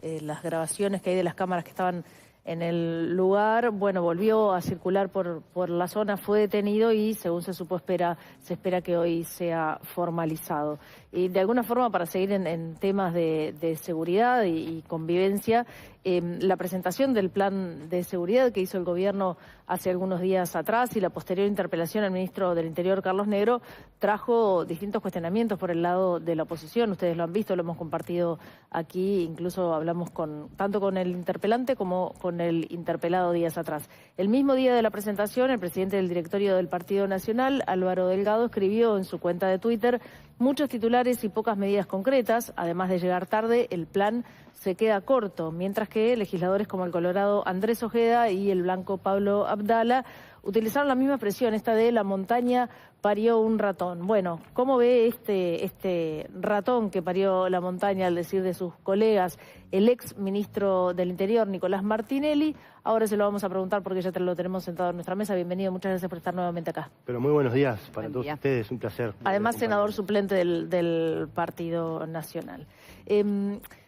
las grabaciones que hay de las cámaras que estaban en el lugar, bueno, volvió a circular por la zona, fue detenido y, según se supo, se espera que hoy sea formalizado. Y de alguna forma, para seguir en temas de seguridad y convivencia, la presentación del plan de seguridad que hizo el gobierno hace algunos días atrás y la posterior interpelación al ministro del Interior, Carlos Negro, trajo distintos cuestionamientos por el lado de la oposición. Ustedes lo han visto, lo hemos compartido aquí, incluso hablamos tanto con el interpelante como con el interpelado días atrás. El mismo día de la presentación, el presidente del directorio del Partido Nacional, Álvaro Delgado, escribió en su cuenta de Twitter: muchos titulares y pocas medidas concretas, además de llegar tarde, el plan se queda corto, mientras que legisladores como el colorado Andrés Ojeda y el blanco Pablo Abdala utilizaron la misma expresión, esta de la montaña parió un ratón. Bueno, ¿cómo ve este ratón que parió la montaña, al decir de sus colegas, el ex ministro del Interior, Nicolás Martinelli? Ahora se lo vamos a preguntar porque ya lo tenemos sentado en nuestra mesa. Bienvenido, muchas gracias por estar nuevamente acá. Pero muy buenos días para todos ustedes, un placer. Además, senador suplente del Partido Nacional.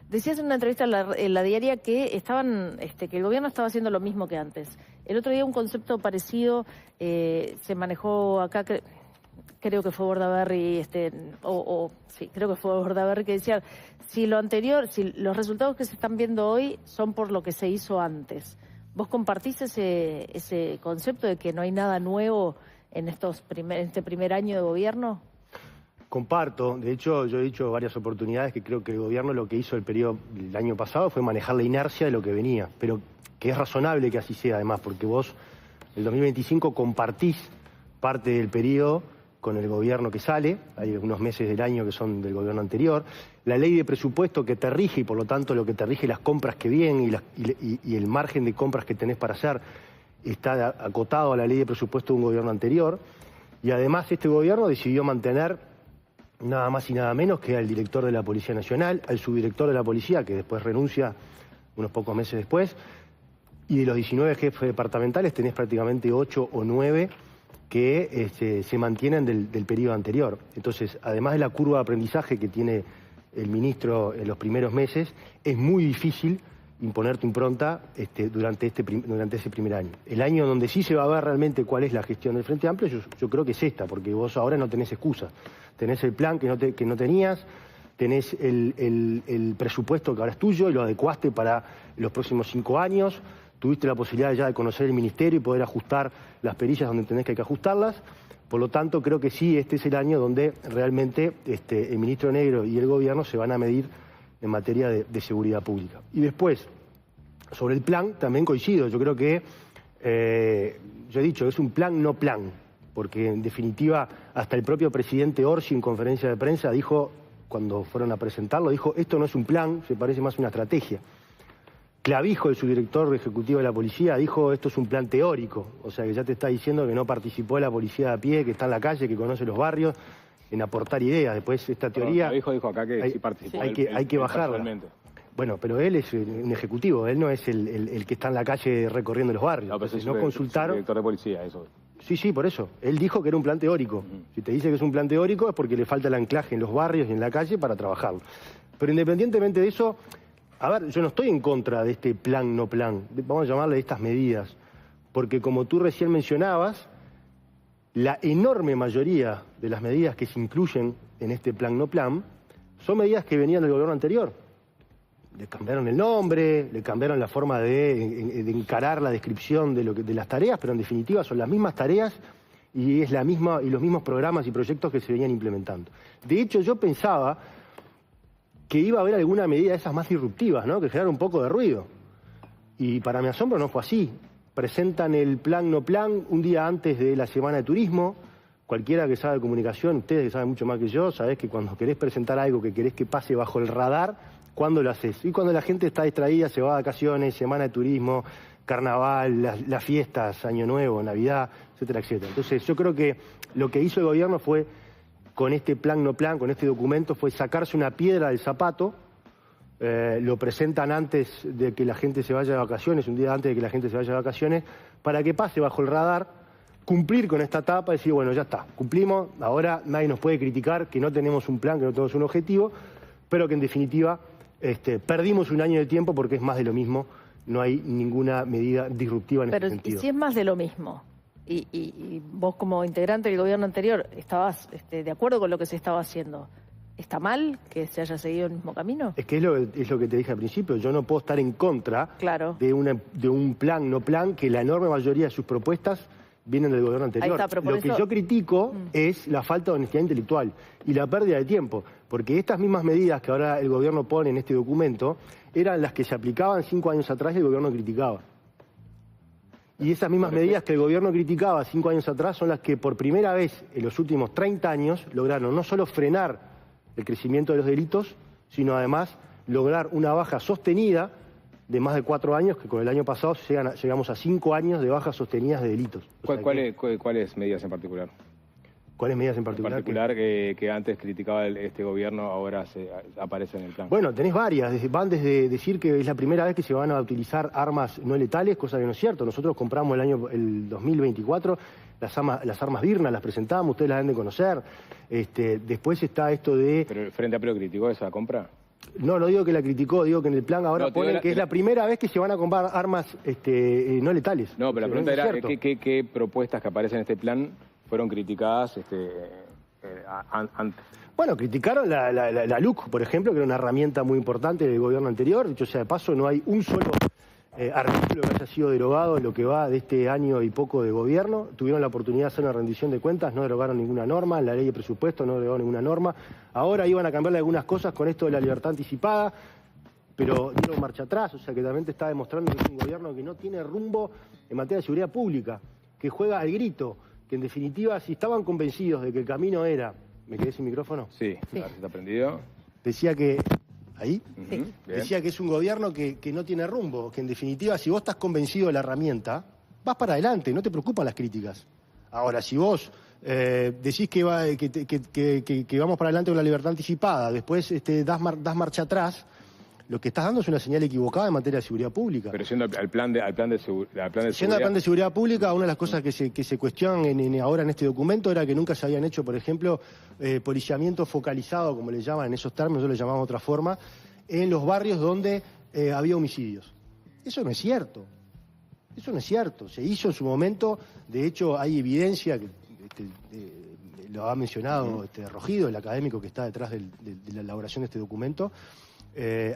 Decías en una entrevista en la diaria que que el gobierno estaba haciendo lo mismo que antes. El otro día un concepto parecido se manejó acá, creo que fue Bordaberry, creo que fue Bordaberry, que decía si los resultados que se están viendo hoy son por lo que se hizo antes. ¿Vos compartís ese concepto de que no hay nada nuevo en este primer año de gobierno? Comparto. De hecho, yo he dicho varias oportunidades que creo que el gobierno lo que hizo el año pasado fue manejar la inercia de lo que venía, pero que es razonable que así sea, además, porque vos, el 2025, compartís parte del periodo con el gobierno que sale, hay algunos meses del año que son del gobierno anterior, la ley de presupuesto que te rige, y por lo tanto lo que te rige las compras que vienen y el margen de compras que tenés para hacer está acotado a la ley de presupuesto de un gobierno anterior, y además este gobierno decidió mantener nada más y nada menos que al director de la Policía Nacional, al subdirector de la Policía, que después renuncia unos pocos meses después, y de los 19 jefes departamentales tenés prácticamente 8 o 9 que se mantienen del periodo anterior. Entonces, además de la curva de aprendizaje que tiene el ministro en los primeros meses, es muy difícil imponer tu impronta durante ese primer año. El año donde sí se va a ver realmente cuál es la gestión del Frente Amplio, yo creo que es esta, porque vos ahora no tenés excusa. Tenés el plan que no tenías, tenés el presupuesto que ahora es tuyo y lo adecuaste para los próximos 5 años, tuviste la posibilidad ya de conocer el ministerio y poder ajustar las perillas donde tenés que ajustarlas. Por lo tanto, creo que sí, este es el año donde realmente el ministro Negro y el gobierno se van a medir en materia de seguridad pública. Y después, sobre el plan, también coincido. Yo creo que, yo he dicho, es un plan no plan, porque en definitiva hasta el propio presidente Orsi en conferencia de prensa dijo, cuando fueron a presentarlo, dijo, esto no es un plan, se parece más a una estrategia. Clavijo, el subdirector ejecutivo de la policía, dijo, esto es un plan teórico, o sea que ya te está diciendo que no participó de la policía de a pie, que está en la calle, que conoce los barrios, en aportar ideas. Después esta teoría... Clavijo dijo acá que sí participó. Hay que bajarla. Bueno, pero él es un ejecutivo, él no es el que está en la calle recorriendo los barrios. No, pero no consultaron. Es director de policía, eso. Sí, por eso. Él dijo que era un plan teórico. Si te dice que es un plan teórico es porque le falta el anclaje en los barrios y en la calle para trabajarlo. Pero independientemente de eso, a ver, yo no estoy en contra de este plan no plan, vamos a llamarle estas medidas, porque como tú recién mencionabas, la enorme mayoría de las medidas que se incluyen en este plan no plan son medidas que venían del gobierno anterior. Le cambiaron el nombre, le cambiaron la forma de encarar la descripción de las tareas, pero en definitiva son las mismas tareas y los mismos programas y proyectos que se venían implementando. De hecho, yo pensaba que iba a haber alguna medida de esas más disruptivas, ¿no? Que generara un poco de ruido. Y para mi asombro no fue así. Presentan el plan no plan un día antes de la Semana de Turismo. Cualquiera que sabe de comunicación, ustedes que saben mucho más que yo, sabés que cuando querés presentar algo que querés que pase bajo el radar, ¿cuándo lo haces? Y cuando la gente está distraída, se va de vacaciones, Semana de Turismo, Carnaval, las fiestas, Año Nuevo, Navidad, etcétera, etcétera. Entonces yo creo que lo que hizo el gobierno fue, con este plan no plan, con este documento, fue sacarse una piedra del zapato. Lo presentan antes de que la gente se vaya de vacaciones, un día antes de que la gente se vaya de vacaciones, para que pase bajo el radar, cumplir con esta etapa y decir, bueno, ya está, cumplimos, ahora nadie nos puede criticar que no tenemos un plan, que no tenemos un objetivo, pero que en definitiva Perdimos un año de tiempo porque es más de lo mismo. No hay ninguna medida disruptiva en ese sentido. Pero si es más de lo mismo, y vos como integrante del gobierno anterior estabas de acuerdo con lo que se estaba haciendo, ¿está mal que se haya seguido el mismo camino? Es que es lo que te dije al principio. Yo no puedo estar en contra de un plan, no plan, que la enorme mayoría de sus propuestas vienen del gobierno anterior. Lo que yo critico es la falta de honestidad intelectual y la pérdida de tiempo, porque estas mismas medidas que ahora el gobierno pone en este documento eran las que se aplicaban 5 años atrás y el gobierno criticaba. Y esas mismas medidas que el gobierno criticaba 5 años atrás son las que por primera vez en los últimos 30 años lograron no solo frenar el crecimiento de los delitos, sino además lograr una baja sostenida de más de 4 años, que con el año pasado llegamos a 5 años de bajas sostenidas de delitos. ¿Cuáles medidas en particular? ¿Cuáles medidas en particular? Que antes criticaba este gobierno, ahora aparece en el plan. Bueno, tenés varias. Van desde decir que es la primera vez que se van a utilizar armas no letales, cosa que no es cierto. Nosotros compramos el 2024 las armas Birna, las presentamos, ustedes las han de conocer. Después está esto de... ¿Pero el Frente Amplio criticó esa compra? No digo que la criticó, digo que en el plan ahora ponen que es la primera vez que se van a comprar armas no letales. No, pero la pregunta era ¿qué propuestas que aparecen en este plan fueron criticadas antes? Bueno, criticaron la LUC, por ejemplo, que era una herramienta muy importante del gobierno anterior. Dicho sea de paso, no hay un solo artículo que haya sido derogado en lo que va de este año y poco de gobierno. Tuvieron la oportunidad de hacer una rendición de cuentas, no derogaron ninguna norma, en la ley de presupuesto no derogaron ninguna norma. Ahora iban a cambiarle algunas cosas con esto de la libertad anticipada, pero dieron marcha atrás, o sea que también te está demostrando que es un gobierno que no tiene rumbo en materia de seguridad pública, que juega al grito, que en definitiva, si estaban convencidos de que el camino era... ¿Me quedé sin micrófono? Sí, a ver si está prendido. Decía que... ¿Ahí? Sí. Decía que es un gobierno que no tiene rumbo, que en definitiva, si vos estás convencido de la herramienta, vas para adelante, no te preocupan las críticas. Ahora, si vos decís que vamos para adelante con la libertad anticipada, después das marcha atrás, lo que estás dando es una señal equivocada en materia de seguridad pública. Pero siendo al plan de seguridad... Siendo al plan de seguridad pública, una de las cosas que se cuestionan ahora en este documento era que nunca se habían hecho, por ejemplo, policiamiento focalizado, como le llaman en esos términos, nosotros le llamamos de otra forma, en los barrios donde había homicidios. Eso no es cierto. Eso no es cierto. Se hizo en su momento, de hecho hay evidencia, lo ha mencionado Rogido, el académico que está detrás de la elaboración de este documento.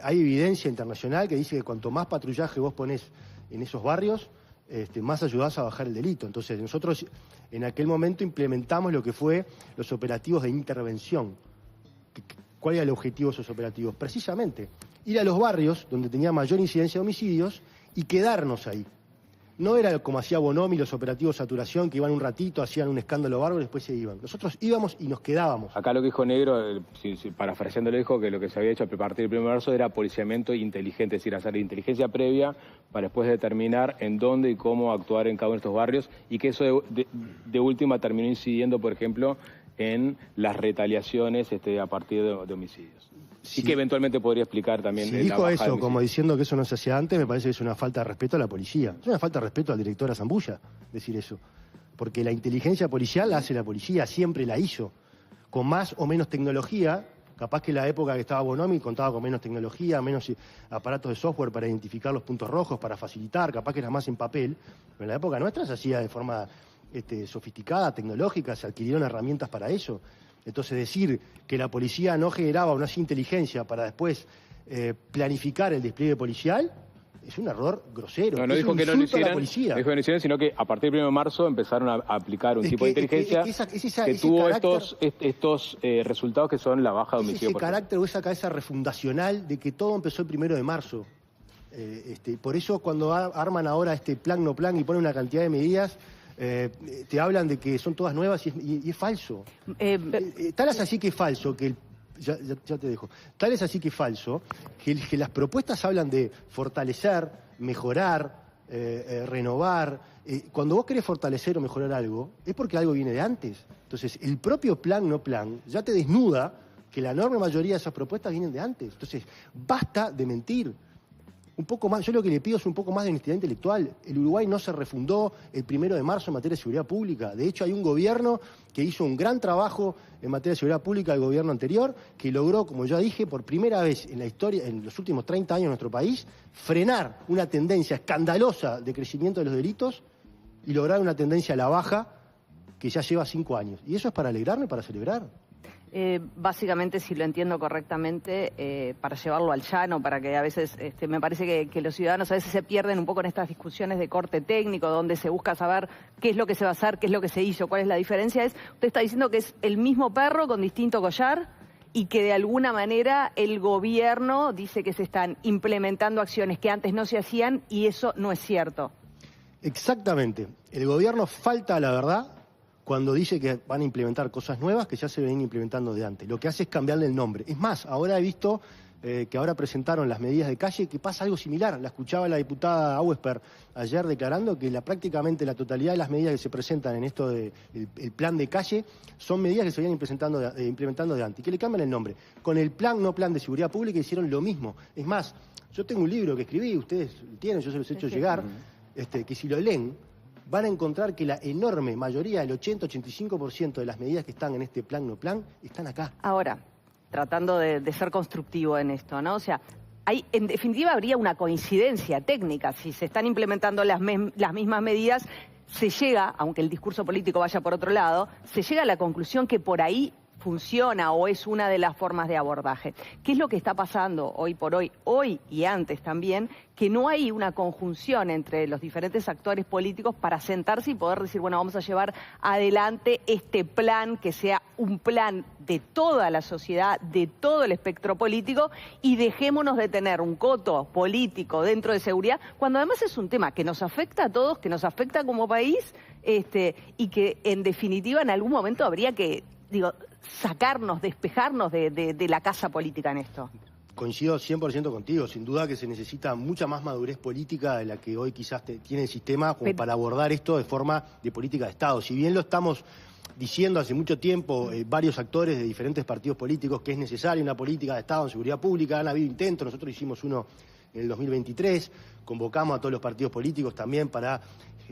Hay evidencia internacional que dice que cuanto más patrullaje vos ponés en esos barrios, más ayudás a bajar el delito. Entonces nosotros en aquel momento implementamos lo que fue los operativos de intervención. ¿Cuál era el objetivo de esos operativos? Precisamente ir a los barrios donde tenía mayor incidencia de homicidios y quedarnos ahí. No era como hacía Bonomi los operativos de saturación, que iban un ratito, hacían un escándalo bárbaro y después se iban. Nosotros íbamos y nos quedábamos. Acá lo que dijo Negro, parafraseándolo, dijo que lo que se había hecho a partir del 1 de marzo era policiamiento inteligente, es decir, hacer inteligencia previa para después determinar en dónde y cómo actuar en cada uno de estos barrios, y que eso de última terminó incidiendo, por ejemplo, en las retaliaciones a partir de homicidios. Sí. Y que eventualmente podría explicar también... Si dijo eso como diciendo que eso no se hacía antes, me parece que es una falta de respeto a la policía. Es una falta de respeto al director Azambulla decir eso. Porque la inteligencia policial la hace la policía, siempre la hizo. Con más o menos tecnología, capaz que en la época que estaba Bonomi contaba con menos tecnología, menos aparatos de software para identificar los puntos rojos, para facilitar, capaz que era más en papel. Pero en la época nuestra se hacía de forma sofisticada, tecnológica, se adquirieron herramientas para eso. Entonces decir que la policía no generaba una inteligencia para después planificar el despliegue policial es un error grosero. No dijo que no lo hicieran, dijo que no lo hicieran, sino que a partir del 1 de marzo empezaron a aplicar un tipo de inteligencia que tuvo estos resultados que son la baja de homicidio. Ese carácter o esa cabeza refundacional de que todo empezó el 1 de marzo. Por eso cuando arman ahora este plan no plan y ponen una cantidad de medidas... te hablan de que son todas nuevas y es falso. Tal es así que es falso que ya te dejo. Tal es así que es falso que las propuestas hablan de fortalecer, mejorar, renovar. Cuando vos querés fortalecer o mejorar algo, es porque algo viene de antes. Entonces, el propio plan no plan ya te desnuda que la enorme mayoría de esas propuestas vienen de antes. Entonces, basta de mentir. un poco más, yo lo que le pido es un poco más de honestidad intelectual. El Uruguay no se refundó el 1 de marzo en materia de seguridad pública. De hecho, hay un gobierno que hizo un gran trabajo en materia de seguridad pública, el gobierno anterior, que logró, como ya dije, por primera vez en la historia, en los últimos 30 años en nuestro país, frenar una tendencia escandalosa de crecimiento de los delitos y lograr una tendencia a la baja que ya lleva 5 años. Y eso es para alegrarme, para celebrar. Básicamente, si lo entiendo correctamente, para llevarlo al llano, para que a veces, me parece que los ciudadanos a veces se pierden un poco en estas discusiones de corte técnico, donde se busca saber qué es lo que se va a hacer, qué es lo que se hizo, cuál es la diferencia. Usted está diciendo que es el mismo perro con distinto collar y que de alguna manera el gobierno dice que se están implementando acciones que antes no se hacían y eso no es cierto. Exactamente. El gobierno falta a la verdad cuando dice que van a implementar cosas nuevas que ya se venían implementando de antes. Lo que hace es cambiarle el nombre. Es más, ahora he visto que ahora presentaron las medidas de calle, que pasa algo similar. La escuchaba la diputada Auesper ayer declarando que prácticamente la totalidad de las medidas que se presentan en esto del plan de calle son medidas que se venían implementando de antes, que le cambian el nombre. Con el no plan de seguridad pública hicieron lo mismo. Es más, yo tengo un libro que escribí, ustedes lo tienen, yo se los he hecho llegar, que si lo leen, van a encontrar que la enorme mayoría, el 80-85% de las medidas que están en este plan no plan, están acá. Ahora, tratando de ser constructivo en esto, ¿no? O sea, en definitiva habría una coincidencia técnica. Si se están implementando las mismas medidas, se llega, aunque el discurso político vaya por otro lado, se llega a la conclusión que por ahí funciona o es una de las formas de abordaje. ¿Qué es lo que está pasando hoy por hoy y antes también? Que no hay una conjunción entre los diferentes actores políticos para sentarse y poder decir, bueno, vamos a llevar adelante este plan, que sea un plan de toda la sociedad, de todo el espectro político, y dejémonos de tener un coto político dentro de seguridad, cuando además es un tema que nos afecta a todos, que nos afecta como país, y que en definitiva en algún momento habría que, sacarnos, despejarnos de la casa política en esto. Coincido 100% contigo. Sin duda que se necesita mucha más madurez política de la que hoy quizás tiene el sistema como para abordar esto de forma de política de Estado. Si bien lo estamos diciendo hace mucho tiempo varios actores de diferentes partidos políticos que es necesaria una política de Estado en seguridad pública, han habido intentos, nosotros hicimos uno en el 2023, convocamos a todos los partidos políticos también para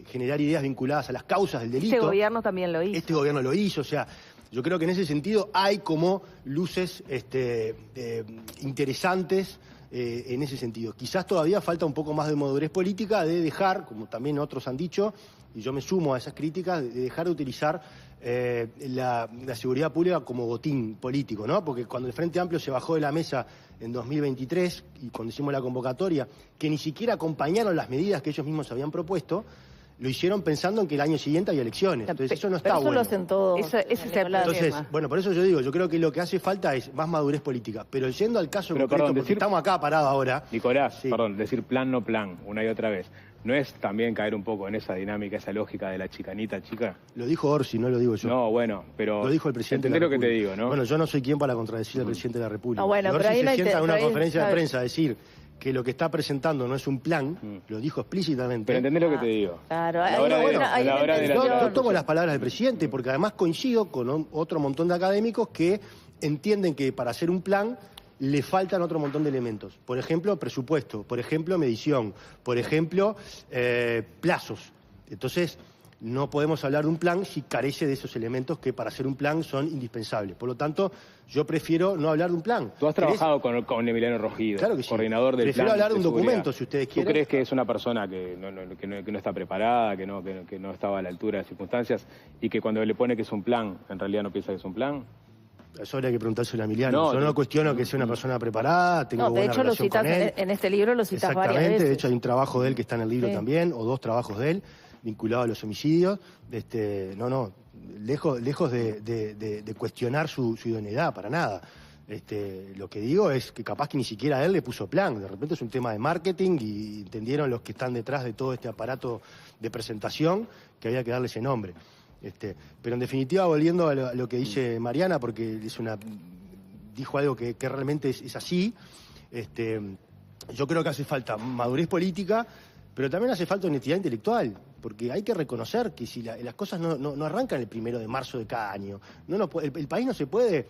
generar ideas vinculadas a las causas del delito. Este gobierno también lo hizo. Este gobierno lo hizo, o sea, yo creo que en ese sentido hay como luces interesantes en ese sentido. Quizás todavía falta un poco más de madurez política de dejar, como también otros han dicho, y yo me sumo a esas críticas, de dejar de utilizar la seguridad pública como botín político, ¿no? Porque cuando el Frente Amplio se bajó de la mesa en 2023 y cuando hicimos la convocatoria, que ni siquiera acompañaron las medidas que ellos mismos habían propuesto, lo hicieron pensando en que el año siguiente hay elecciones. Entonces eso no está bueno. Eso lo hacen todos. Ese es el problema. Entonces, bueno, por eso yo digo, yo creo que lo que hace falta es más madurez política. Pero yendo al caso concreto, porque estamos acá parados ahora. Nicolás, sí. Perdón, decir plan no plan, una y otra vez. ¿No es también caer un poco en esa dinámica, esa lógica de la chicanita chica? Lo dijo Orsi, no lo digo yo. No, bueno, pero... Lo dijo el presidente de la República. Entendé lo que te digo, ¿no? Bueno, yo no soy quien para contradecir al presidente de la República. No, bueno, Orsi pero ahí se sienta en una conferencia de ¿sabes? prensa a decir que lo que está presentando no es un plan, lo dijo explícitamente. Pero entendés lo que te digo. Claro, Yo tomo las palabras del presidente porque además coincido con otro montón de académicos que entienden que para hacer un plan le faltan otro montón de elementos. Por ejemplo, presupuesto, por ejemplo, medición, por ejemplo, plazos. Entonces, no podemos hablar de un plan si carece de esos elementos que para hacer un plan son indispensables. Por lo tanto, yo prefiero no hablar de un plan. Tú has trabajado con Emiliano Rogido, claro que sí. coordinador del Prefiero plan hablar de un seguridad. documento, si ustedes quieren. ¿Tú crees que es una persona que no está preparada, que no estaba a la altura de las circunstancias y que cuando le pone que es un plan, en realidad no piensa que es un plan? Eso habría que preguntárselo a Emiliano. Yo no cuestiono que sea una persona preparada, tengo de buena hecho lo relación con citas él. en este libro, lo citas varias Exactamente, veces. de hecho hay un trabajo de él que está en el libro también, o 2 trabajos de él, vinculados a los homicidios. Lejos de cuestionar su idoneidad, para nada. Lo que digo es que capaz que ni siquiera él le puso plan, de repente es un tema de marketing y entendieron los que están detrás de todo este aparato de presentación que había que darle ese nombre. Pero en definitiva, volviendo a lo que dice Mariana, porque dijo algo que realmente es así, yo creo que hace falta madurez política, pero también hace falta honestidad intelectual, porque hay que reconocer que si las cosas no arrancan el 1 de marzo de cada año, el país no se puede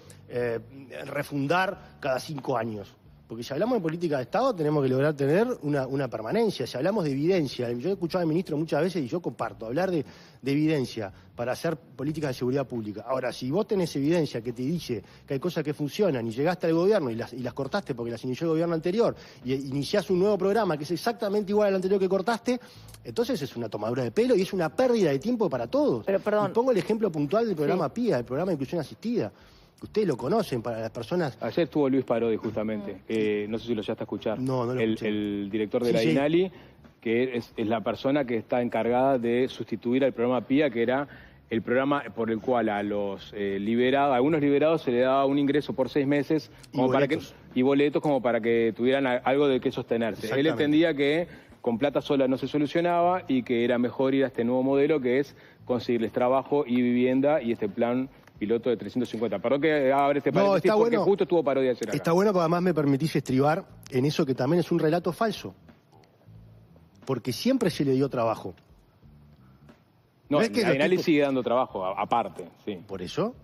refundar cada 5 años. Porque si hablamos de política de Estado tenemos que lograr tener una permanencia. Si hablamos de evidencia, yo he escuchado al ministro muchas veces y yo comparto, hablar de evidencia para hacer políticas de seguridad pública. Ahora, si vos tenés evidencia que te dice que hay cosas que funcionan y llegaste al gobierno y las cortaste porque las inició el gobierno anterior y iniciás un nuevo programa que es exactamente igual al anterior que cortaste, entonces es una tomadura de pelo y es una pérdida de tiempo para todos. Pero, perdón. Y pongo el ejemplo puntual del programa PIA, el programa de inclusión asistida. Ustedes lo conocen, para las personas... Ayer estuvo Luis Parodi, justamente. No sé si lo llegaste a escuchar. No lo escuché. El director de la INALI, que es la persona que está encargada de sustituir al programa PIA, que era el programa por el cual a los liberados, a algunos liberados se le daba un ingreso por 6 meses y boletos como para que tuvieran algo de qué sostenerse. Él entendía que con plata sola no se solucionaba y que era mejor ir a este nuevo modelo, que es conseguirles trabajo y vivienda y este plan piloto de 350. Perdón que abre este paréntesis porque justo estuvo Parodi ayer acá. Está bueno, porque además me permitís estribar en eso que también es un relato falso. Porque siempre se le dio trabajo. No, es que la INALI sigue dando trabajo, aparte, sí. Por eso,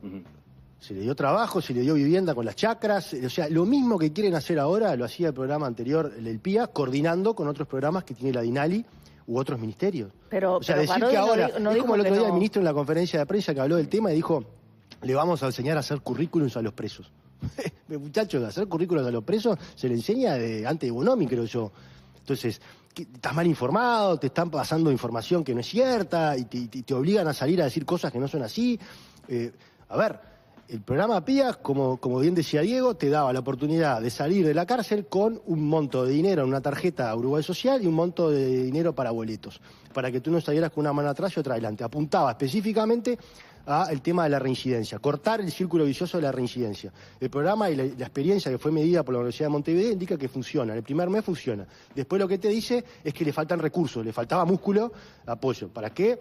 se le dio trabajo, se le dio vivienda con las chacras. O sea, lo mismo que quieren hacer ahora lo hacía el programa anterior, el PIA, coordinando con otros programas que tiene la INALI u otros ministerios. Pero decir Parodi que ahora, no es como el otro día el no. ministro en la conferencia de prensa que habló del tema y dijo... Le vamos a enseñar a hacer currículums a los presos. Muchachos, hacer currículums a los presos se le enseña antes de Bonomi, creo yo. Entonces, estás mal informado, te están pasando información que no es cierta y te obligan a salir a decir cosas que no son así. A ver, el programa PIA, como bien decía Diego, te daba la oportunidad de salir de la cárcel con un monto de dinero en una tarjeta Uruguay Social y un monto de dinero para boletos, para que tú no salieras con una mano atrás y otra adelante. Apuntaba específicamente el tema de la reincidencia, cortar el círculo vicioso de la reincidencia. El programa y la experiencia que fue medida por la Universidad de Montevideo indica que funciona. En el primer mes funciona. Después lo que te dice es que le faltan recursos, le faltaba músculo, apoyo. ¿Para qué?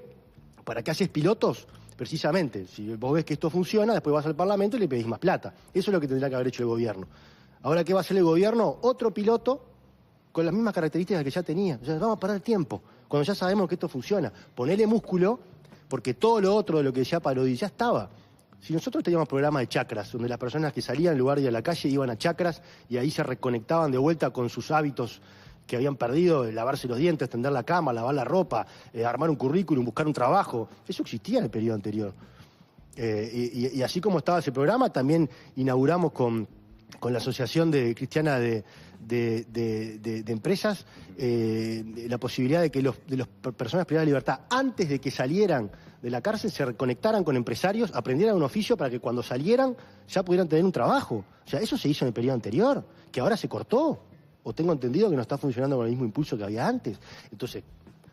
¿Para qué haces pilotos? Precisamente, si vos ves que esto funciona, después vas al Parlamento y le pedís más plata. Eso es lo que tendría que haber hecho el gobierno. Ahora, ¿qué va a hacer el gobierno? Otro piloto con las mismas características que ya tenía. O sea, vamos a parar el tiempo, cuando ya sabemos que esto funciona. Ponele músculo, porque todo lo otro de lo que decía Parodi ya estaba. Si nosotros teníamos programas de chacras, donde las personas que salían en lugar de ir a la calle iban a chacras y ahí se reconectaban de vuelta con sus hábitos que habían perdido, lavarse los dientes, tender la cama, lavar la ropa, armar un currículum, buscar un trabajo. Eso existía en el periodo anterior. Y así como estaba ese programa, también inauguramos con la Asociación Cristiana de Empresas la posibilidad de que de las personas privadas de libertad, antes de que salieran de la cárcel, se reconectaran con empresarios, aprendieran un oficio para que cuando salieran ya pudieran tener un trabajo. O sea, eso se hizo en el periodo anterior, que ahora se cortó. O tengo entendido que no está funcionando con el mismo impulso que había antes. Entonces,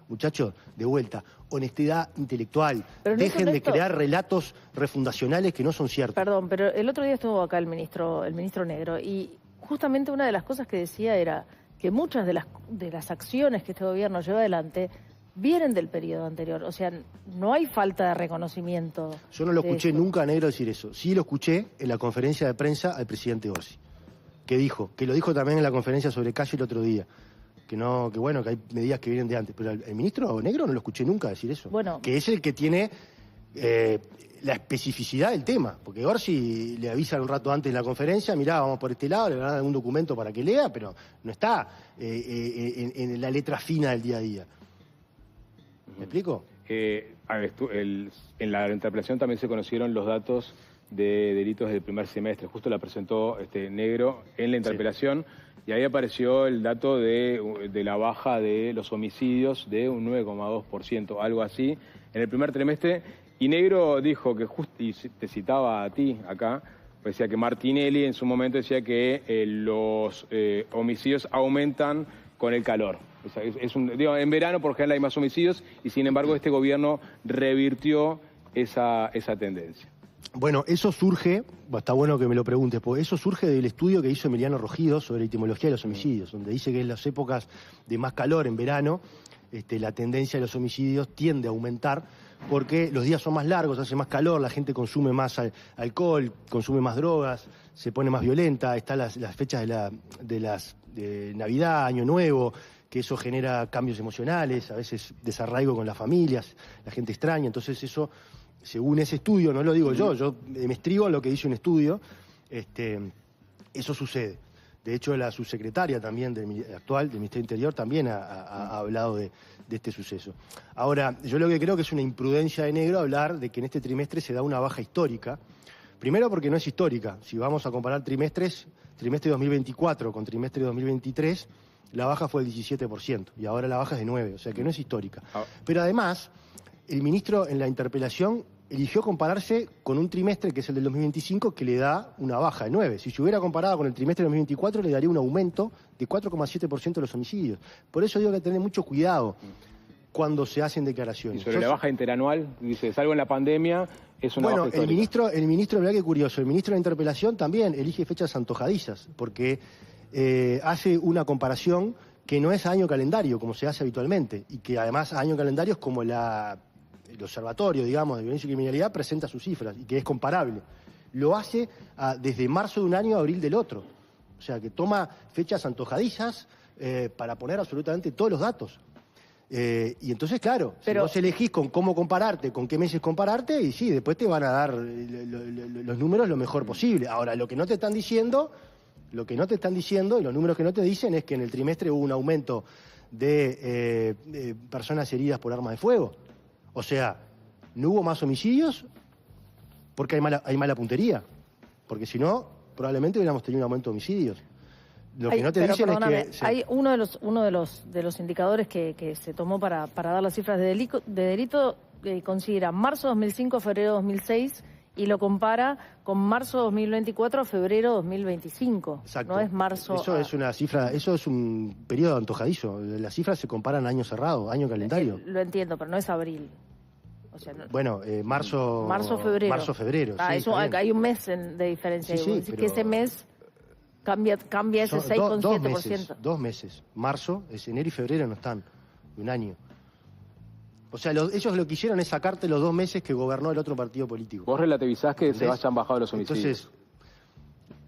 muchachos, de vuelta, honestidad intelectual. Dejen de crear relatos refundacionales que no son ciertos. Perdón, pero el otro día estuvo acá el ministro Negro y justamente una de las cosas que decía era que muchas de las acciones que este gobierno lleva adelante vienen del periodo anterior. O sea, no hay falta de reconocimiento. Yo no lo escuché nunca a Negro decir eso. Sí lo escuché en la conferencia de prensa al presidente Orsi, que lo dijo también en la conferencia sobre Calle el otro día. Que hay medidas que vienen de antes. Pero el ministro Negro no lo escuché nunca decir eso. Bueno, que es el que tiene la especificidad del tema. Porque Orsi le avisan un rato antes de la conferencia, mirá, vamos por este lado, le van a dar algún documento para que lea, pero no está en la letra fina del día a día. ¿Me explico? En la interpelación también se conocieron los datos de delitos del primer semestre. Justo la presentó Negro en la interpelación. Sí. Y ahí apareció el dato de la baja de los homicidios de un 9,2%, algo así, en el primer trimestre. Y Negro dijo que, y te citaba a ti acá, pues decía que Martinelli en su momento decía que los homicidios aumentan con el calor. O sea, en verano por ejemplo hay más homicidios y sin embargo este gobierno revirtió esa tendencia. Bueno, eso surge, está bueno que me lo preguntes, porque eso surge del estudio que hizo Emiliano Rogido sobre la etimología de los homicidios, donde dice que en las épocas de más calor, en verano, la tendencia de los homicidios tiende a aumentar porque los días son más largos, hace más calor, la gente consume más alcohol, consume más drogas, se pone más violenta, están las fechas de Navidad, Año Nuevo, que eso genera cambios emocionales, a veces desarraigo con las familias, la gente extraña, entonces eso... Según ese estudio, no lo digo yo me estribo en lo que dice un estudio, eso sucede. De hecho, la subsecretaria también actual del Ministerio del Interior también ha hablado de este suceso. Ahora, yo lo que creo que es una imprudencia de Negro hablar de que en este trimestre se da una baja histórica. Primero porque no es histórica. Si vamos a comparar trimestres, trimestre 2024 con trimestre 2023, la baja fue del 17% y ahora la baja es de 9%, o sea que no es histórica. Pero además, el ministro en la interpelación eligió compararse con un trimestre, que es el del 2025, que le da una baja de 9%. Si se hubiera comparado con el trimestre de 2024, le daría un aumento de 4,7% de los homicidios. Por eso digo que hay que tener mucho cuidado cuando se hacen declaraciones. Y sobre la baja interanual, dice, salvo en la pandemia, es una baja histórica. El ministro, mirá qué curioso, el ministro de la interpelación también elige fechas antojadizas, porque hace una comparación que no es a año calendario, como se hace habitualmente, y que además a año calendario es como el observatorio, digamos, de violencia y criminalidad presenta sus cifras, y que es comparable. Lo hace desde marzo de un año a abril del otro. O sea, que toma fechas antojadizas para poner absolutamente todos los datos. Y entonces, claro, si vos elegís con cómo compararte, con qué meses compararte, y sí, después te van a dar los números lo mejor posible. Ahora, lo que no te están diciendo, y los números que no te dicen es que en el trimestre hubo un aumento de personas heridas por armas de fuego. O sea, no hubo más homicidios porque hay mala puntería. Porque si no, probablemente hubiéramos tenido un aumento de homicidios. Lo que no te dicen es que... Hay uno de los indicadores que se tomó para dar las cifras de delito considera marzo 2005 a febrero 2006 y lo compara con marzo 2024 a febrero 2025. Exacto. No es marzo... Eso es una cifra, eso es un periodo antojadizo. Las cifras se comparan a año cerrado, año calendario. Lo entiendo, pero no es abril. O sea, bueno, marzo, febrero. Marzo-febrero. Sí, hay un mes de diferencia. Sí, pero... que ese mes cambia ese 6,7%. 2 meses. Marzo, enero y febrero no están. Un año. O sea, ellos lo que hicieron es sacarte los 2 meses que gobernó el otro partido político. Vos relativizás que se hayan bajado los homicidios. Entonces,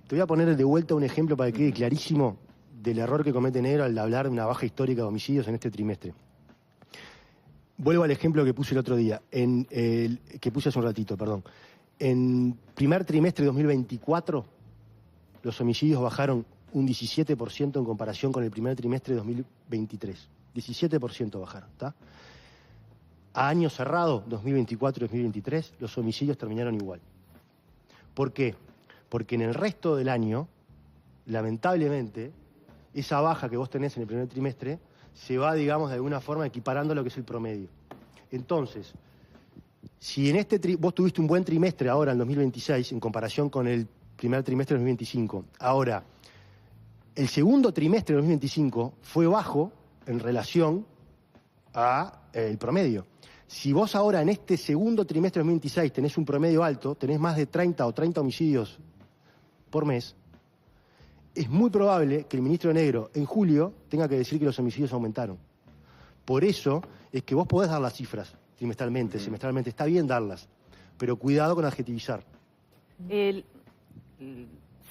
te voy a poner de vuelta un ejemplo para que quede clarísimo del error que comete Negro al hablar de una baja histórica de homicidios en este trimestre. Vuelvo al ejemplo que puse el otro día, que puse hace un ratito, perdón. En primer trimestre de 2024, los homicidios bajaron un 17% en comparación con el primer trimestre de 2023. 17% bajaron, ¿está? A año cerrado, 2024-2023, los homicidios terminaron igual. ¿Por qué? Porque en el resto del año, lamentablemente, esa baja que vos tenés en el primer trimestre se va, digamos, de alguna forma equiparando a lo que es el promedio. Entonces, si en vos tuviste un buen trimestre ahora, en 2026, en comparación con el primer trimestre de 2025, ahora, el segundo trimestre de 2025 fue bajo en relación al promedio. Si vos ahora en este segundo trimestre de 2026 tenés un promedio alto, tenés más de 30 homicidios por mes, es muy probable que el ministro Negro en julio tenga que decir que los homicidios aumentaron. Por eso es que vos podés dar las cifras trimestralmente, semestralmente, está bien darlas, pero cuidado con adjetivizar.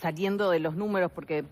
Saliendo de los números, porque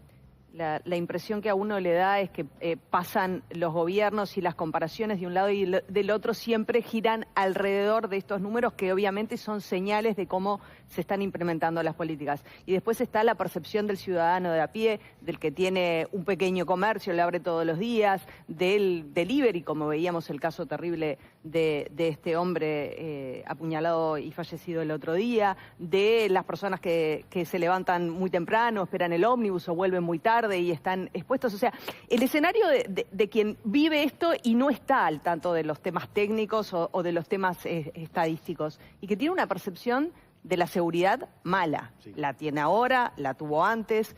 la impresión que a uno le da es que pasan los gobiernos y las comparaciones de un lado y del otro siempre giran alrededor de estos números que obviamente son señales de cómo se están implementando las políticas. Y después está la percepción del ciudadano de a pie, del que tiene un pequeño comercio, le abre todos los días, del delivery, como veíamos el caso terrible de este hombre apuñalado y fallecido el otro día, de las personas que se levantan muy temprano, esperan el ómnibus o vuelven muy tarde y están expuestos. O sea, el escenario de quien vive esto y no está al tanto de los temas técnicos o de los temas estadísticos y que tiene una percepción de la seguridad mala. Sí. La tiene ahora, la tuvo antes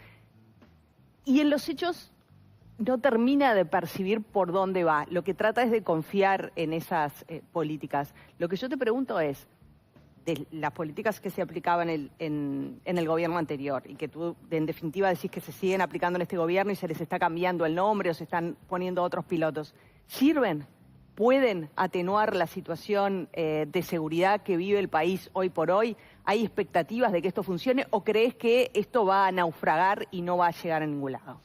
y en los hechos no termina de percibir por dónde va. Lo que trata es de confiar en esas políticas. Lo que yo te pregunto es, de las políticas que se aplicaban en el gobierno anterior y que tú en definitiva decís que se siguen aplicando en este gobierno y se les está cambiando el nombre o se están poniendo otros pilotos, ¿sirven? ¿Pueden atenuar la situación de seguridad que vive el país hoy por hoy? ¿Hay expectativas de que esto funcione o crees que esto va a naufragar y no va a llegar a ningún lado?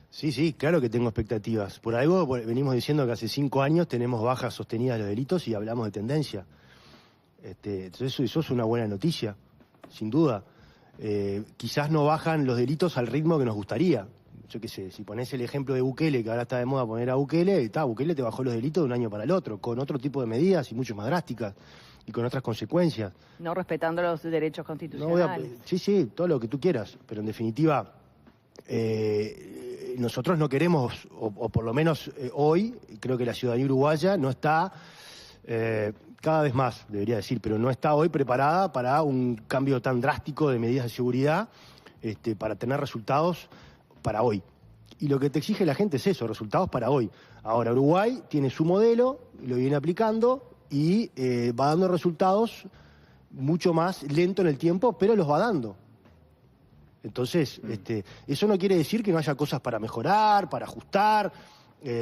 Sí, claro que tengo expectativas. Por algo venimos diciendo que hace 5 años tenemos bajas sostenidas de los delitos y hablamos de tendencia. Entonces eso es una buena noticia, sin duda. Quizás no bajan los delitos al ritmo que nos gustaría. yo qué sé, si pones el ejemplo de Bukele, que ahora está de moda poner a Bukele, Bukele te bajó los delitos de un año para el otro, con otro tipo de medidas y mucho más drásticas, y con otras consecuencias. No respetando los derechos No constitucionales. sí, todo lo que tú quieras, pero en definitiva, nosotros no queremos, o por lo menos hoy, creo que la ciudadanía uruguaya no está, cada vez más, debería decir, pero no está hoy preparada para un cambio tan drástico de medidas de seguridad, para tener resultados para hoy. Y lo que te exige la gente es eso, resultados para hoy. Ahora, Uruguay tiene su modelo, lo viene aplicando y va dando resultados mucho más lento en el tiempo, pero los va dando. Entonces, eso no quiere decir que no haya cosas para mejorar, para ajustar.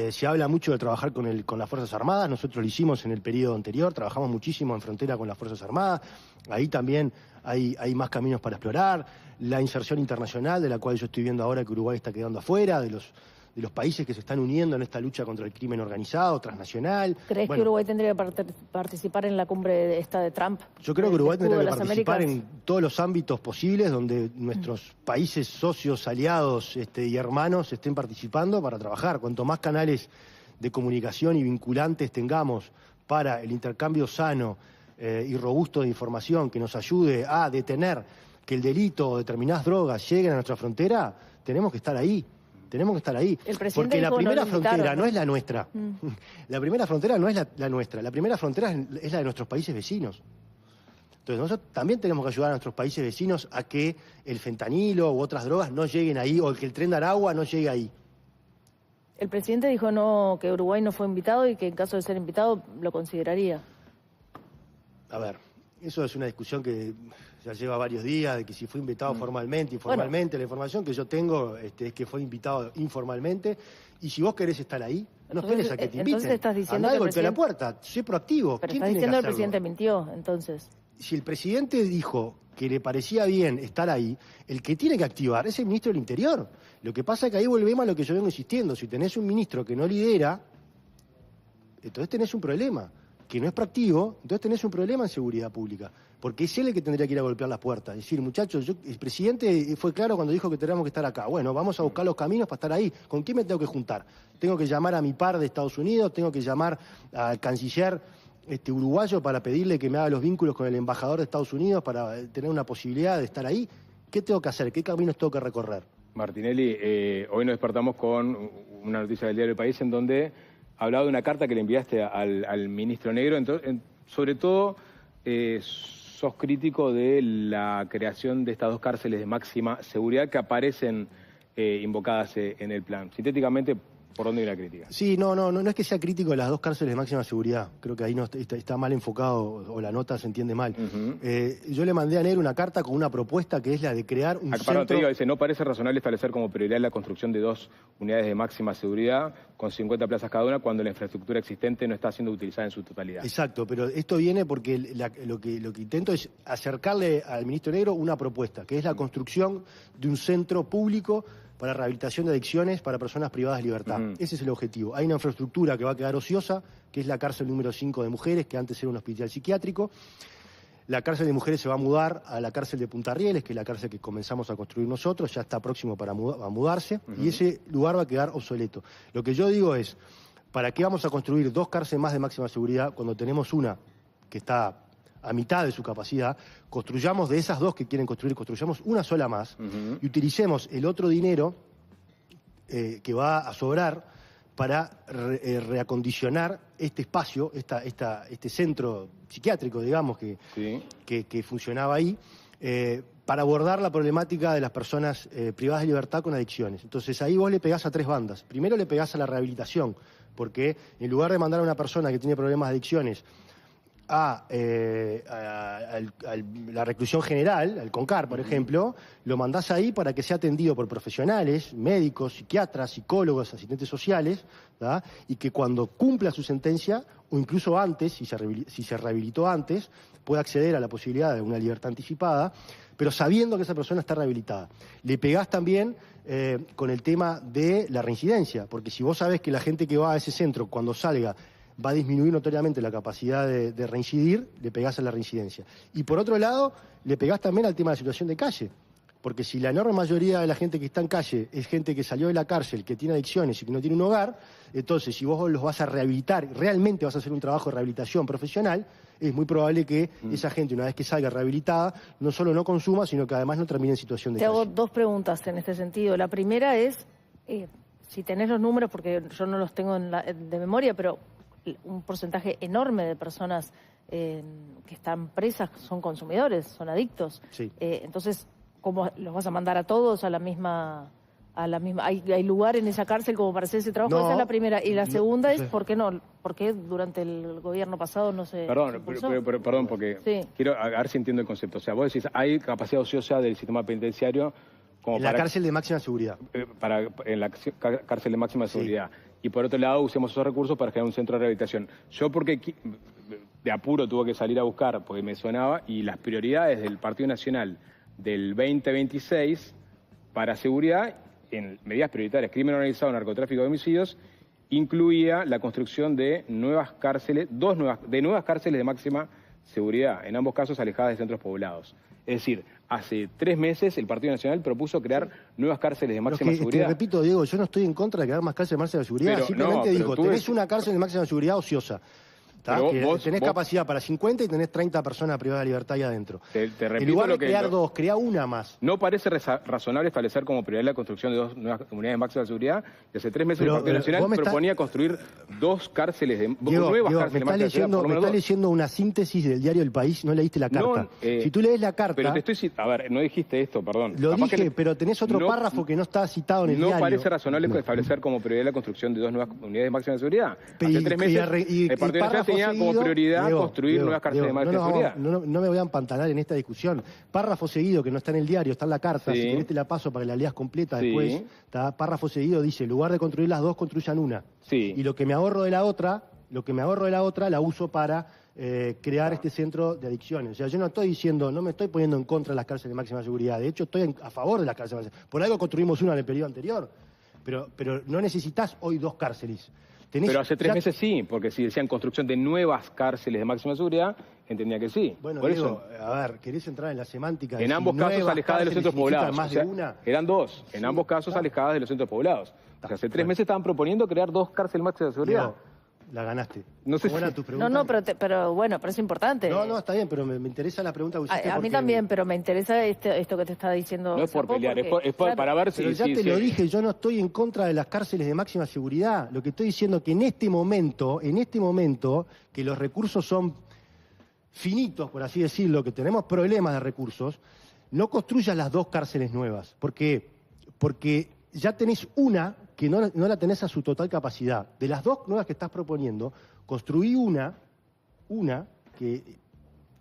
Se habla mucho de trabajar con las Fuerzas Armadas, nosotros lo hicimos en el periodo anterior, trabajamos muchísimo en frontera con las Fuerzas Armadas, ahí también hay más caminos para explorar, la inserción internacional de la cual yo estoy viendo ahora que Uruguay está quedando afuera, de los países que se están uniendo en esta lucha contra el crimen organizado, transnacional. ¿Crees que Uruguay tendría que participar en la cumbre esta de Trump? Yo creo que Uruguay tendría que participar Américas en todos los ámbitos posibles donde nuestros países socios, aliados y hermanos estén participando para trabajar. Cuanto más canales de comunicación y vinculantes tengamos para el intercambio sano y robusto de información que nos ayude a detener que el delito o determinadas drogas lleguen a nuestra frontera, tenemos que estar ahí. Tenemos que estar ahí, porque la primera frontera no es la nuestra. La primera frontera no es la nuestra, la primera frontera es la de nuestros países vecinos. Entonces nosotros también tenemos que ayudar a nuestros países vecinos a que el fentanilo u otras drogas no lleguen ahí, o que el tren de Aragua no llegue ahí. El presidente dijo que Uruguay no fue invitado y que en caso de ser invitado lo consideraría. A ver, eso es una discusión que ya lleva varios días, de que si fue invitado formalmente, informalmente. Bueno, la información que yo tengo es que fue invitado informalmente. Y si vos querés estar ahí, no esperes a que te inviten. Entonces estás diciendo andá y golpea la puerta, sé proactivo. Pero estás diciendo que el presidente mintió, entonces. Si el presidente dijo que le parecía bien estar ahí, el que tiene que activar es el ministro del Interior. Lo que pasa es que ahí volvemos a lo que yo vengo insistiendo. Si tenés un ministro que no lidera, entonces tenés un problema. Que no es proactivo, entonces tenés un problema en seguridad pública. Porque es él el que tendría que ir a golpear las puertas. Es decir, muchachos, el presidente fue claro cuando dijo que teníamos que estar acá. Bueno, vamos a buscar los caminos para estar ahí. ¿Con quién me tengo que juntar? Tengo que llamar a mi par de Estados Unidos, tengo que llamar al canciller uruguayo para pedirle que me haga los vínculos con el embajador de Estados Unidos para tener una posibilidad de estar ahí. ¿Qué tengo que hacer? ¿Qué caminos tengo que recorrer? Martinelli, hoy nos despertamos con una noticia del diario El País en donde hablaba de una carta que le enviaste al ministro Negro. Entonces, sobre todo, sos crítico de la creación de estas dos cárceles de máxima seguridad que aparecen invocadas en el plan. Sintéticamente, ¿por dónde viene la crítica? Sí, no es que sea crítico de las dos cárceles de máxima seguridad. Creo que ahí no está mal enfocado, o la nota se entiende mal. Yo le mandé a Negro una carta con una propuesta que es la de crear un centro... Te digo, dice, no parece razonable establecer como prioridad la construcción de dos unidades de máxima seguridad con 50 plazas cada una cuando la infraestructura existente no está siendo utilizada en su totalidad. Exacto, pero esto viene porque lo que intento es acercarle al ministro Negro una propuesta, que es la construcción de un centro público para rehabilitación de adicciones para personas privadas de libertad. Ese es el objetivo. Hay una infraestructura que va a quedar ociosa, que es la cárcel número 5 de mujeres, que antes era un hospital psiquiátrico. La cárcel de mujeres se va a mudar a la cárcel de Punta Rieles, que es la cárcel que comenzamos a construir nosotros, ya está próximo para mudarse, y ese lugar va a quedar obsoleto. Lo que yo digo es, ¿para qué vamos a construir dos cárceles más de máxima seguridad cuando tenemos una que está a mitad de su capacidad? Construyamos de esas dos que quieren construir, construyamos una sola más y utilicemos el otro dinero que va a sobrar para reacondicionar este espacio, este centro psiquiátrico, digamos, que funcionaba ahí, para abordar la problemática de las personas privadas de libertad con adicciones. Entonces ahí vos le pegás a tres bandas. Primero le pegás a la rehabilitación, porque en lugar de mandar a una persona que tiene problemas de adicciones a la reclusión general, al CONCAR, por ejemplo, lo mandás ahí para que sea atendido por profesionales, médicos, psiquiatras, psicólogos, asistentes sociales, ¿verdad? Y que cuando cumpla su sentencia, o incluso antes, si se rehabilitó antes, pueda acceder a la posibilidad de una libertad anticipada, pero sabiendo que esa persona está rehabilitada. Le pegás también con el tema de la reincidencia, porque si vos sabés que la gente que va a ese centro, cuando salga, va a disminuir notoriamente la capacidad de reincidir, le pegás a la reincidencia. Y por otro lado, le pegás también al tema de la situación de calle, Porque si la enorme mayoría de la gente que está en calle es gente que salió de la cárcel, que tiene adicciones y que no tiene un hogar, entonces si vos los vas a rehabilitar, realmente vas a hacer un trabajo de rehabilitación profesional, es muy probable que esa gente, una vez que salga rehabilitada, no solo no consuma, sino que además no termine en situación de Te hago calle. dos preguntas en este sentido. La primera es, si tenés los números, porque yo no los tengo de memoria, pero un porcentaje enorme de personas que están presas son consumidores, son adictos. Sí. Entonces, ¿cómo los vas a mandar a todos a la misma? ¿Hay lugar en esa cárcel como para hacer ese trabajo? No, Esa es la primera. Y la segunda es, sí. ¿por qué no? ¿Por qué durante el gobierno pasado no se Perdón, impulsó? perdón, porque Sí. quiero a ver si entiendo el concepto. O sea, vos decís, hay capacidad ociosa del sistema penitenciario como En la cárcel de máxima seguridad. en la cárcel de máxima seguridad. Y por otro lado, usemos esos recursos para crear un centro de rehabilitación. Yo porque de apuro tuve que salir a buscar, porque me sonaba, y las prioridades del Partido Nacional del 2026 para seguridad, en medidas prioritarias, crimen organizado, narcotráfico y homicidios, incluía la construcción de nuevas cárceles, nuevas cárceles de máxima seguridad, en ambos casos alejadas de centros poblados. Es decir, hace 3 meses el Partido Nacional propuso crear nuevas cárceles de máxima seguridad. Te repito, Diego, yo no estoy en contra de crear más cárceles de máxima seguridad, Pero, simplemente no, digo, pero tenés una cárcel de máxima seguridad ociosa. Pero Que tenés capacidad para 50 y tenés 30 personas privadas de libertad ahí adentro. Te repito en lugar de lo que crear dos, crea una más. No parece razonable establecer como prioridad la construcción de 2 nuevas unidades de máxima seguridad. Y hace 3 meses Pero, el Partido Nacional proponía construir 2 cárceles de Diego, nuevas me cárceles de estás máxima seguridad. Por lo me menos estás 2. leyendo una síntesis del diario El País, no leíste la carta. No, si tú lees la carta... Pero te estoy a ver, no dijiste esto, perdón. Lo Capaz dije, que pero tenés otro párrafo que no está citado en el no diario. parece razonable establecer como prioridad la construcción de 2 nuevas unidades de máxima seguridad. Hace 3 meses el Partido Nacional tenía como prioridad construir nuevas cárceles de máxima seguridad. No me voy a empantanar en esta discusión. Párrafo seguido, que no está en el diario, está en la carta, Sí. si querés te la paso para que la leas completa Sí. después. Párrafo seguido dice, en lugar de construir las 2, construyan una. Sí. Y lo que me ahorro de la otra, la uso para crear este centro de adicciones. O sea, yo no estoy diciendo, no me estoy poniendo en contra de las cárceles de máxima seguridad. De hecho, estoy a favor de las cárceles de máxima seguridad. Por algo construimos una en el periodo anterior. Pero no necesitas hoy 2 cárceles. Pero hace 3 meses sí, porque si decían construcción de nuevas cárceles de máxima seguridad, entendía que sí. Bueno, por Diego, eso, a ver, ¿querés entrar en la semántica? en ambos casos alejadas de los centros poblados. Más O sea, de una. eran 2, en ambos casos alejadas de los centros poblados. O sea, hace 3 meses estaban proponiendo crear 2 cárceles máxima seguridad. Diego, la ganaste. No sé ¿Cómo era si- tu pregunta? No, pero bueno, pero es importante. No, está bien, pero me interesa la pregunta que hiciste. A mí porque- también, pero me interesa esto que te está diciendo. No es por Sapó, pelear, porque, es para ver si... Pero ya si- te si- lo dije, yo no estoy en contra de las cárceles de máxima seguridad. Lo que estoy diciendo es que en este momento, que los recursos son finitos, por así decirlo, que tenemos problemas de recursos, no construyas las 2 cárceles nuevas. Porque ya tenés una que no la tenés a su total capacidad. De las 2 nuevas que estás proponiendo, construí una que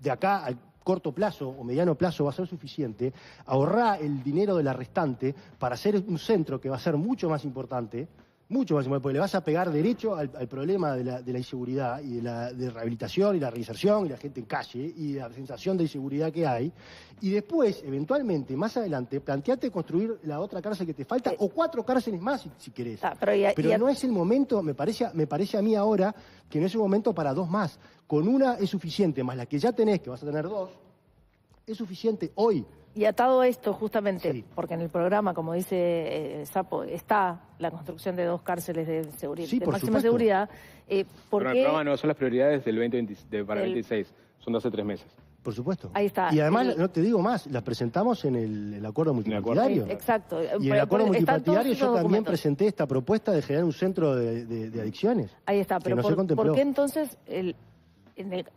de acá al corto plazo o mediano plazo va a ser suficiente, ahorrar el dinero del restante para hacer un centro que va a ser mucho más importante, porque le vas a pegar derecho al problema de la inseguridad y de rehabilitación y la reinserción y la gente en calle y la sensación de inseguridad que hay. Y después, eventualmente, más adelante, planteate construir la otra cárcel que te falta o 4 cárceles más si querés. Pero no es el momento, me parece a mí ahora que no es el momento para 2 más. Con una es suficiente, más la que ya tenés, que vas a tener 2, es suficiente hoy. Y atado a esto, justamente, Sí. porque en el programa, como dice Sapo, está la construcción de 2 cárceles de seguridad, Sí, de por máxima supuesto. seguridad, ¿por Pero qué? el programa no son las prioridades del 2020, para el El- 26, son de hace 3 meses. Por supuesto. Ahí está. Y además, El- no te digo más, las presentamos en el acuerdo multipartidario. Exacto. Y en el acuerdo Están todos multipartidario esos yo también documentos. presenté esta propuesta de generar un centro de adicciones. Ahí está, que pero no se contempló. ¿por qué entonces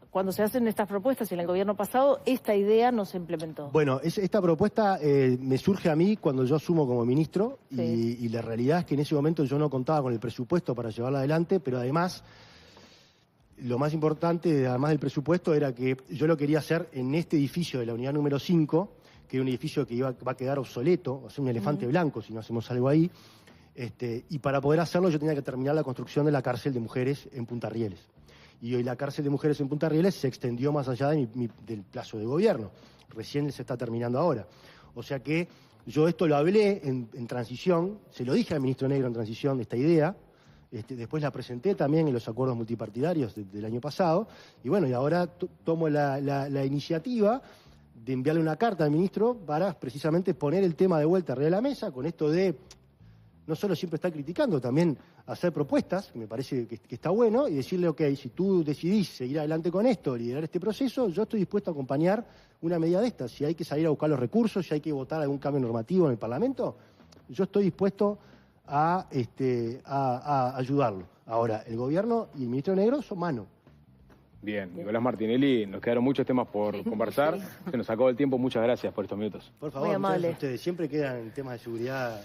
cuando se hacen estas propuestas y en el gobierno pasado, esta idea no se implementó? Bueno, esta propuesta me surge a mí cuando yo asumo como ministro Sí. y la realidad es que en ese momento yo no contaba con el presupuesto para llevarla adelante, pero además lo más importante, además del presupuesto, era que yo lo quería hacer en este edificio de la unidad número 5, que es un edificio que va a quedar obsoleto, va a ser un elefante blanco si no hacemos algo ahí, y para poder hacerlo yo tenía que terminar la construcción de la cárcel de mujeres en Punta Rieles. Y hoy la cárcel de mujeres en Punta Rieles se extendió más allá del plazo de gobierno. Recién se está terminando ahora. O sea que yo esto lo hablé en transición, se lo dije al ministro Negro en transición, esta idea. Después la presenté también en los acuerdos multipartidarios del año pasado. Y bueno, y ahora tomo la iniciativa de enviarle una carta al ministro para precisamente poner el tema de vuelta arriba de la mesa, con esto de no solo siempre estar criticando, también hacer propuestas, que me parece que está bueno, y decirle, ok, si tú decidís seguir adelante con esto, liderar este proceso, yo estoy dispuesto a acompañar una medida de estas. Si hay que salir a buscar los recursos, si hay que votar algún cambio normativo en el Parlamento, yo estoy dispuesto a ayudarlo. Ahora, el gobierno y el ministro Negro son mano. Bien, Nicolás Martinelli, nos quedaron muchos temas por conversar. Se nos acabó el tiempo, muchas gracias por estos minutos. Por favor, Muy amable. ustedes siempre quedan en temas de seguridad,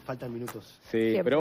faltan minutos. Sí, pero